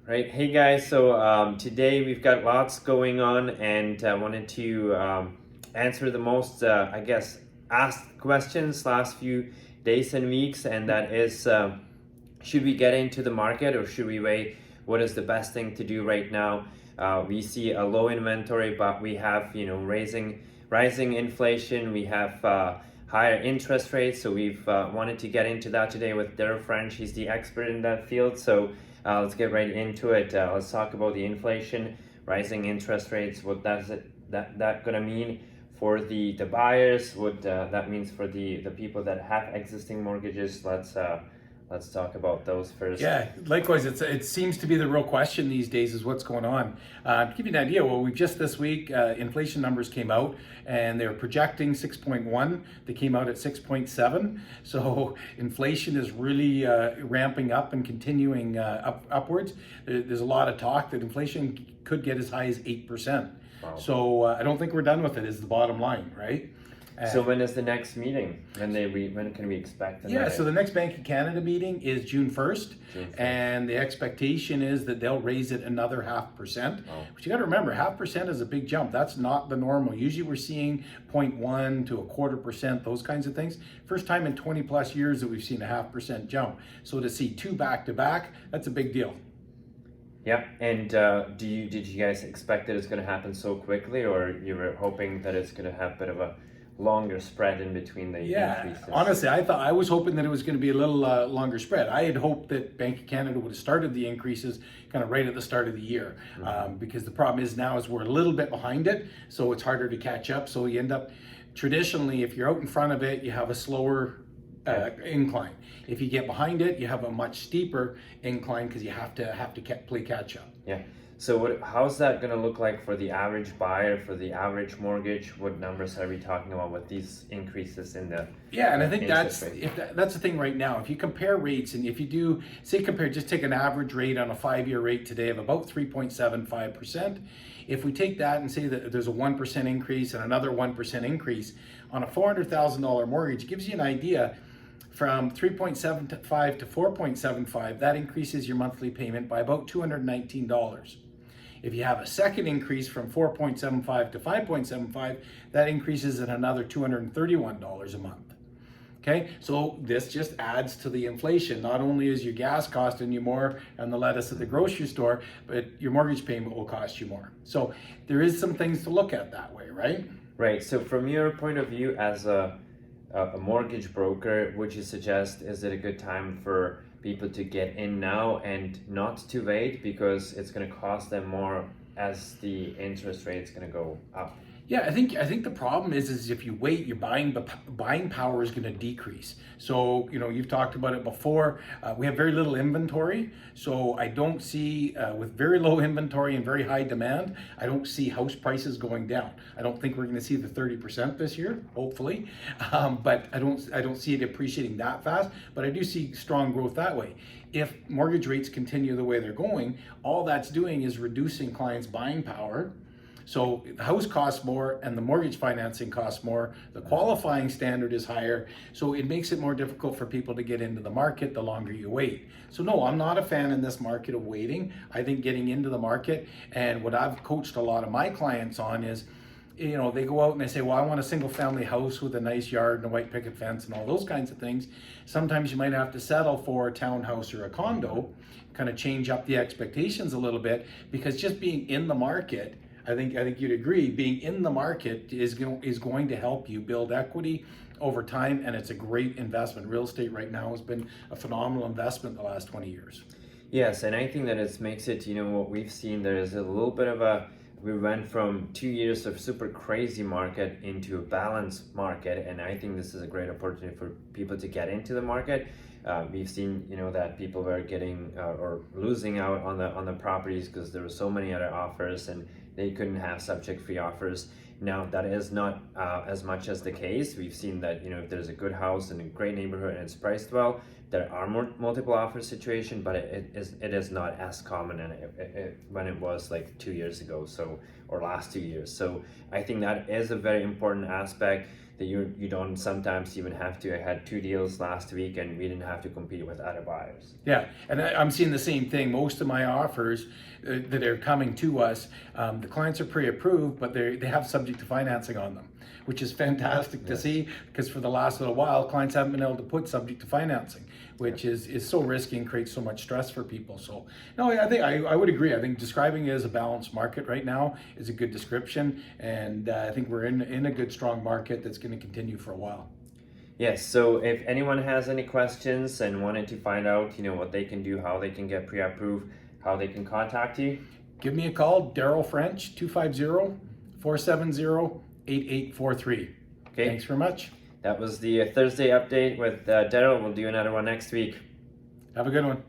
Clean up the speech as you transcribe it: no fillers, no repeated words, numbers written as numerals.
Right. Hey guys. So today we've got lots going on, and I wanted to answer the most, I guess, asked questions last few days and weeks, and that is, should we get into the market or should we wait? What is the best thing to do right now? We see a low inventory, but we have rising inflation. We have higher interest rates. So we've wanted to get into that today with Darrell French. He's the expert in that field. So let's get right into it. Let's talk about the inflation, rising interest rates. What does that gonna mean for the buyers? What that means for the people that have existing mortgages? Let's talk about those first. Yeah, likewise, it seems to be the real question these days is what's going on. To give you an idea, well, we just this week, inflation numbers came out and they're projecting 6.1. They came out at 6.7. So inflation is really ramping up and continuing upwards. There's a lot of talk that inflation could get as high as 8%. Wow. So I don't think we're done with it is the bottom line, right? So when is the next meeting? When can we expect? Yeah, so the next Bank of Canada meeting is June 1st, June 1st. and the expectation is that they'll raise it another 0.5%. Oh. But you got to remember, 0.5% is a big jump. That's not the normal. Usually we're seeing 0.1 to 1/4%, those kinds of things. First time in 20 plus years that we've seen a 0.5% jump. So to see two back to back, that's a big deal. Yeah, and did you guys expect that it's going to happen so quickly, or you were hoping that it's going to have a bit of a longer spread in between the increases? Honestly, I was hoping that it was going to be a little longer spread. I had hoped that Bank of Canada would have started the increases kind of right at the start of the year, because the problem is now is we're a little bit behind it, so it's harder to catch up. So you end up traditionally, if you're out in front of it, you have a slower incline. If you get behind it, you have a much steeper incline because you have to play catch up. Yeah. So how's that going to look like for the average buyer, for the average mortgage? What numbers are we talking about with these increases in the Yeah, and I think interest that's rate? that's the thing right now. If you compare rates, and if you do just take an average rate on a 5-year rate today of about 3.75%. If we take that and say that there's a 1% increase and another 1% increase on a $400,000 mortgage, it gives you an idea. From 3.75 to 4.75, that increases your monthly payment by about $219. If you have a second increase from 4.75 to 5.75, that increases at another $231 a month. Okay, so this just adds to the inflation. Not only is your gas costing you more and the lettuce at the grocery store, but your mortgage payment will cost you more. So there is some things to look at that way, right? Right. So from your point of view as a mortgage broker, would you suggest, is it a good time for people to get in now and not to wait because it's going to cost them more as the interest rate is going to go up? Yeah, I think the problem is if you wait, your buying power is going to decrease. So you've talked about it before. We have very little inventory, so I don't see with very low inventory and very high demand, I don't see house prices going down. I don't think we're going to see the 30% this year, hopefully, but I don't see it appreciating that fast. But I do see strong growth that way. If mortgage rates continue the way they're going, all that's doing is reducing clients' buying power. So the house costs more and the mortgage financing costs more. The qualifying standard is higher. So it makes it more difficult for people to get into the market the longer you wait. So no, I'm not a fan in this market of waiting. I think getting into the market, and what I've coached a lot of my clients on is, they go out and they say, well, I want a single family house with a nice yard and a white picket fence and all those kinds of things. Sometimes you might have to settle for a townhouse or a condo, kind of change up the expectations a little bit, because just being in the market, I think you'd agree, being in the market is going to help you build equity over time, and it's a great investment. Real estate right now has been a phenomenal investment the last 20 years. Yes, and I think that it makes it, what we've seen, there is a little bit of we went from 2 years of super crazy market into a balanced market, and I think this is a great opportunity for people to get into the market. We've seen, that people were getting or losing out on the properties because there were so many other offers and they couldn't have subject-free offers. Now that is not as much as the case. We've seen that if there's a good house in a great neighborhood and it's priced well, there are more multiple offer situation, but it is not as common when it was like 2 years ago, or last 2 years. So I think that is a very important aspect. that you don't sometimes even have to. I had 2 deals last week and we didn't have to compete with other buyers. Yeah, and I'm seeing the same thing. Most of my offers that are coming to us, the clients are pre-approved, but they have subject to financing on them, which is fantastic to see, because for the last little while, clients haven't been able to put subject to financing, which is so risky and creates so much stress for people. So, no, I think I would agree. I think describing it as a balanced market right now is a good description, and I think we're in a good, strong market that's going to continue for a while. Yes, so if anyone has any questions and wanted to find out, what they can do, how they can get pre-approved, how they can contact you, give me a call, Daryl French, 250-470-8843. Okay. Thanks very much. That was the Thursday update with Daryl. We'll do another one next week. Have a good one.